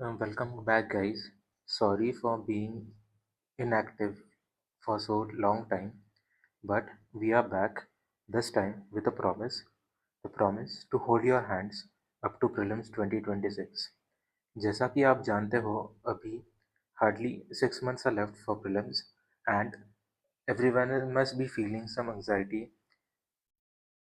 Welcome back, guys. Sorry for being inactive for so long time, but we are back this time with a promise the promise to hold your hands up to prelims 2026. जैसा कि आप जानते हो, अभी hardly 6 months are left for prelims, and everyone must be feeling some anxiety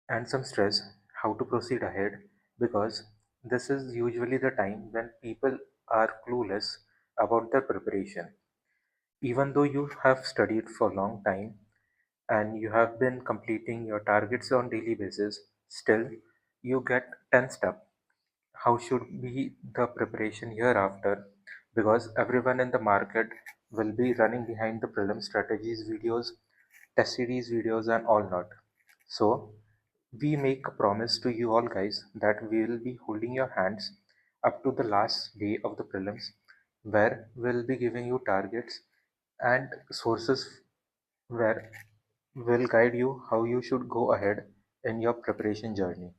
and some stress how to proceed ahead, because this is usually the time when people are clueless about their preparation. Even though you have studied for a long time and you have been completing your targets on daily basis, still you get tensed up. How should be the preparation hereafter? Because everyone in the market will be running behind the prelim strategies videos, test series videos, and all not. So we make a promise to you all, guys, that we will be holding your hands up to the last day of the prelims, where we'll be giving you targets and sources where will guide you how you should go ahead in your preparation journey.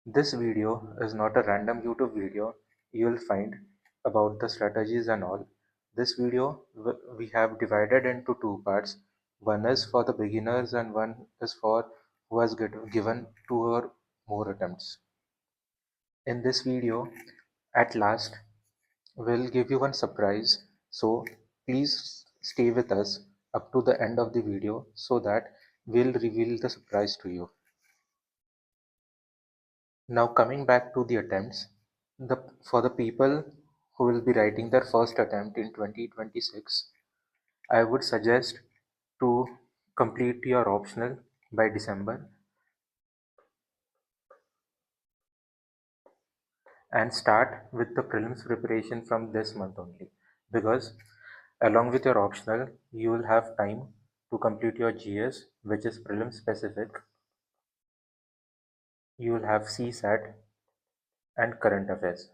This video is not a random YouTube video you will find about the strategies and all. This video we have divided into two parts. One is for the beginners and one is for who has given two or more attempts. In this video, at last, we'll give you one surprise. So please stay with us up to the end of the video so that we'll reveal the surprise to you. Now coming back to the attempts, for the people who will be writing their first attempt in 2026, I would suggest to complete your optional by December and start with the prelims preparation from this month only, because along with your optional you will have time to complete your GS, which is prelim specific. You will have CSAT and current affairs.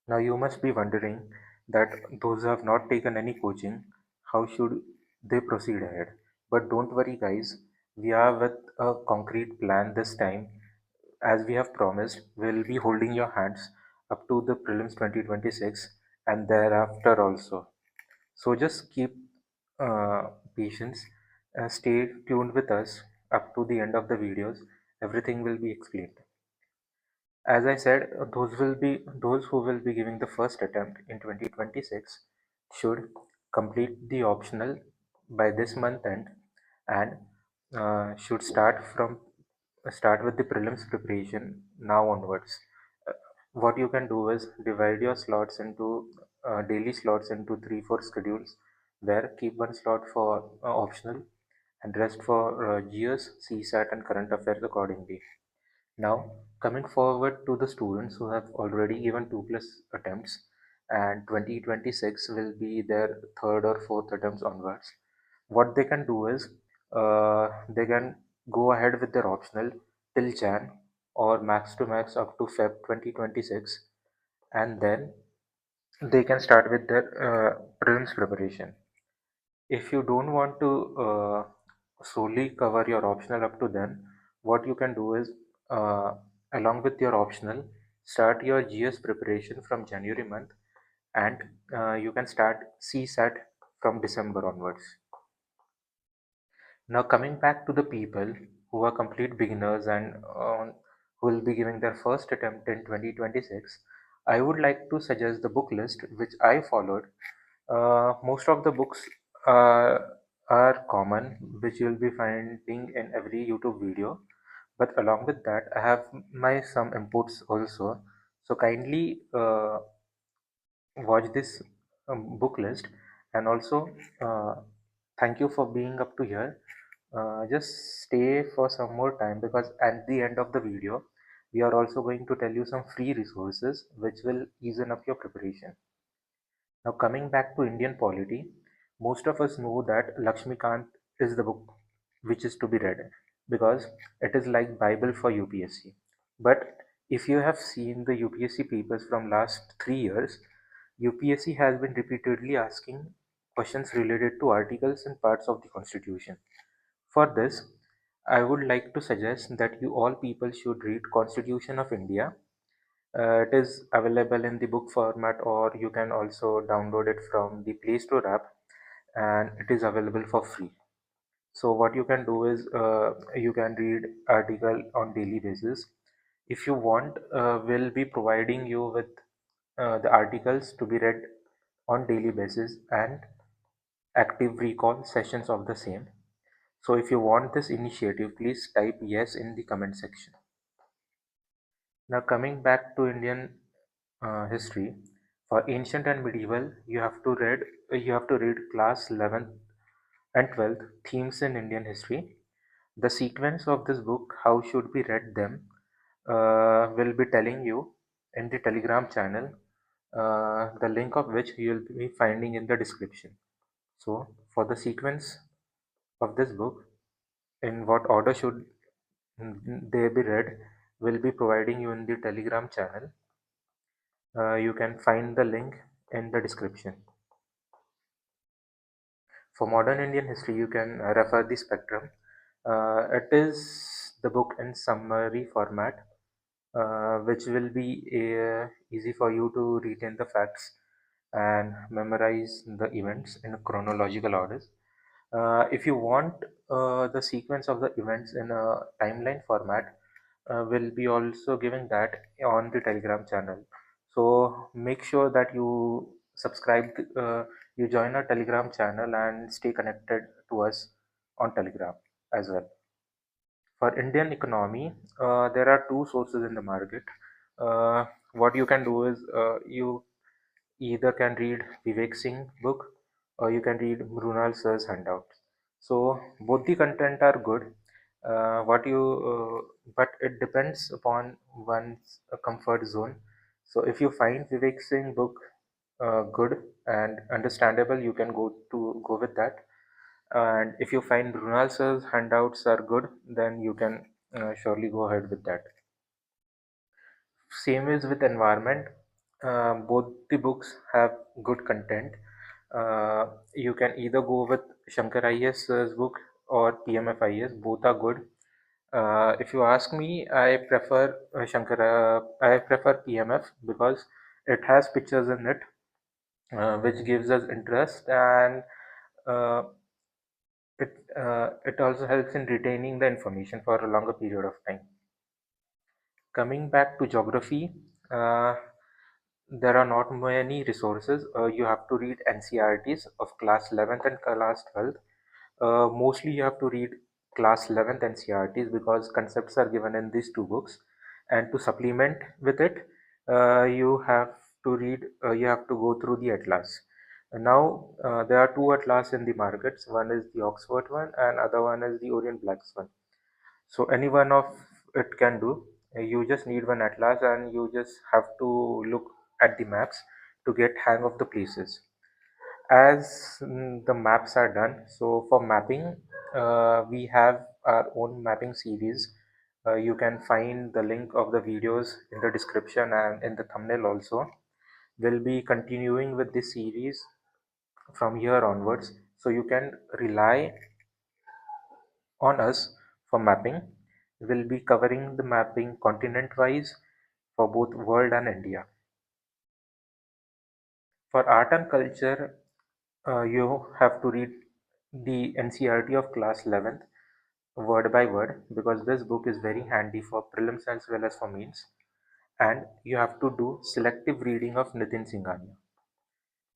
Now you must be wondering that those who have not taken any coaching, how should they proceed ahead? But don't worry, guys, we are with a concrete plan this time. As we have promised, we'll be holding your hands up to the prelims 2026 and thereafter also. So just keep patience, stay tuned with us up to the end of the videos. Everything will be explained. As I said, those who will be giving the first attempt in 2026 should complete the optional by this month end, and should start with the prelims preparation now onwards. Uh, what you can do is divide your slots into daily slots into 3-4 schedules, where keep one slot for optional and rest for GS, CSAT, and current affairs accordingly. Now, coming forward to the students who have already given 2+ attempts, and 2026 will be their third or fourth attempts onwards, what they can do is they can go ahead with their optional till Jan, or max to max up to Feb 2026, and then they can start with their prelims preparation. If you don't want to solely cover your optional up to then, what you can do is, uh, along with your optional, start your GS preparation from January month, and you can start CSAT from December onwards. Now coming back to the people who are complete beginners and who will be giving their first attempt in 2026, I would like to suggest the book list which I followed. Most of the books uh, are common, which you'll be finding in every YouTube video. But along with that, I have my some inputs also. So kindly watch this book list, and also uh, thank you for being up to here. Just stay for some more time, because at the end of the video we are also going to tell you some free resources which will ease up your preparation. Now coming back to Indian polity, most of us know that Lakshmikant is the book which is to be read, because it is like Bible for UPSC. But if you have seen the UPSC papers from last 3 years, UPSC has been repeatedly asking questions related to articles and parts of the Constitution. For this, I would like to suggest that you all people should read Constitution of India It is available in the book format, or you can also download it from the Play Store app, and it is available for free. So what you can do is you can read article on daily basis. If you want, we'll be providing you with the articles to be read on daily basis and active recall sessions of the same. So if you want this initiative, please type yes in the comment section. Now coming back to Indian history, for ancient and medieval, you have to read class 11th and 12th themes in Indian history. The sequence of this book, how should we read them, will be telling you in the Telegram channel, the link of which you will be finding in the description. So for the sequence of this book, in what order should they be read, will be providing you in the Telegram channel. You can find the link in the description. For modern Indian history, you can refer the spectrum. It is the book in summary format, which will be easy for you to retain the facts and memorize the events in chronological orders. If you want the sequence of the events in a timeline format, will be also giving that on the Telegram channel. So make sure that you subscribe, you join our Telegram channel and stay connected to us on Telegram as well. For Indian economy, there are two sources in the market. What you can do is you either can read Vivek Singh book or you can read Mrunal Sir's handouts. So both the content are good. But it depends upon one's comfort zone. So if you find Vivek Singh book good and understandable, you can go with that. And if you find Brunal Sir's handouts are good, then you can surely go ahead with that. Same is with environment. Both the books have good content. You can either go with Shankar IAS's book or PMF IAS. Both are good. If you ask me, I prefer PMF because it has pictures in it, which gives us interest, and uh, it also helps in retaining the information for a longer period of time. Coming back to geography, uh, there are not many resources. You have to read NCRTs of class 11th and class 12th. Mostly you have to read class 11th NCRTs because concepts are given in these two books. And to supplement with it, you have to go through the atlas. Now, there are two atlas in the markets. One is the Oxford one and other one is the Orient Blacks one. So any one of it can do. You just need one atlas and you just have to look at the maps to get hang of the places. As the maps are done, so for mapping, we have our own mapping series. You can find the link of the videos in the description and in the thumbnail also. We'll be continuing with this series from here onwards, so you can rely on us for mapping. We'll be covering the mapping continent-wise for both world and India. For art and culture, you have to read the NCRT of class 11th word by word because this book is very handy for prelims as well as for mains. And you have to do selective reading of Nitin Singhania.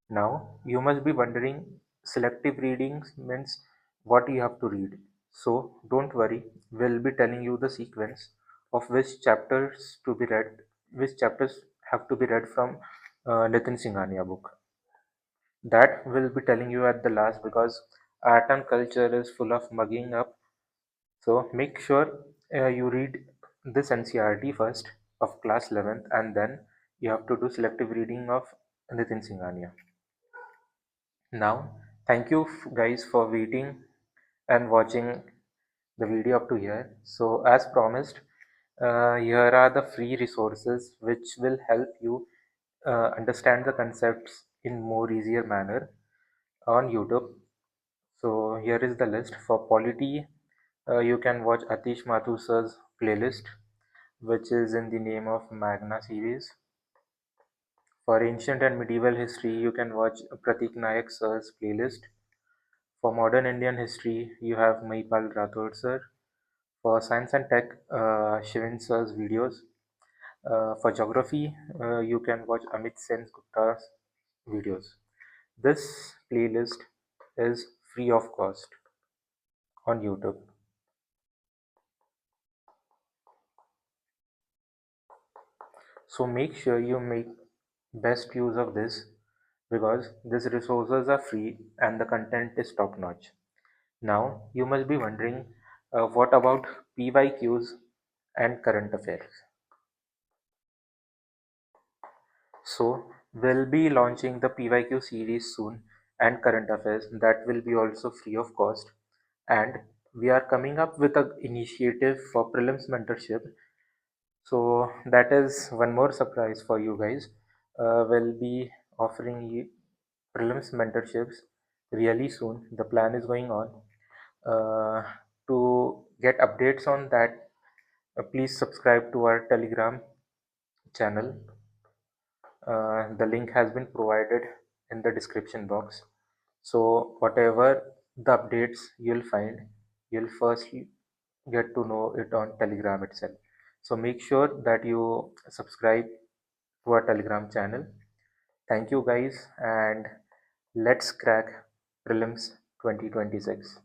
Now, you must be wondering selective readings means what you have to read. So, don't worry, we'll be telling you the sequence of which chapters have to be read from Nitin Singhania book. That will be telling you at the last because art and culture is full of mugging up. So, make sure you read this NCRT first of class 11th and then you have to do selective reading of Nitin Singhania. Now, thank you guys for waiting and watching the video up to here. So, as promised, here are the free resources which will help you understand the concepts in more easier manner on YouTube. So, here is the list for polity. You can watch Atish Mathur's playlist. which is in the name of Magna series. For ancient and medieval history, you can watch Pratik Nayak sir's playlist. For modern Indian history, you have Mahipal Rathod sir. For science and tech, Shivin sir's videos. For geography, you can watch Amit Sen Gupta's videos. This playlist is free of cost on YouTube. So make sure you make best use of this because these resources are free and the content is top notch. Now you must be wondering what about PYQs and current affairs? So we'll be launching the PYQ series soon and current affairs that will be also free of cost, and we are coming up with an initiative for prelims mentorship. So that is one more surprise for you guys. We'll be offering you prelims mentorships really soon. The plan is going on. Uh, to get updates on that, please subscribe to our Telegram channel. The link has been provided in the description box. So whatever the updates you'll find, you'll firstly get to know it on Telegram itself. So make sure that you subscribe to our Telegram channel. Thank you guys, and let's crack prelims 2026.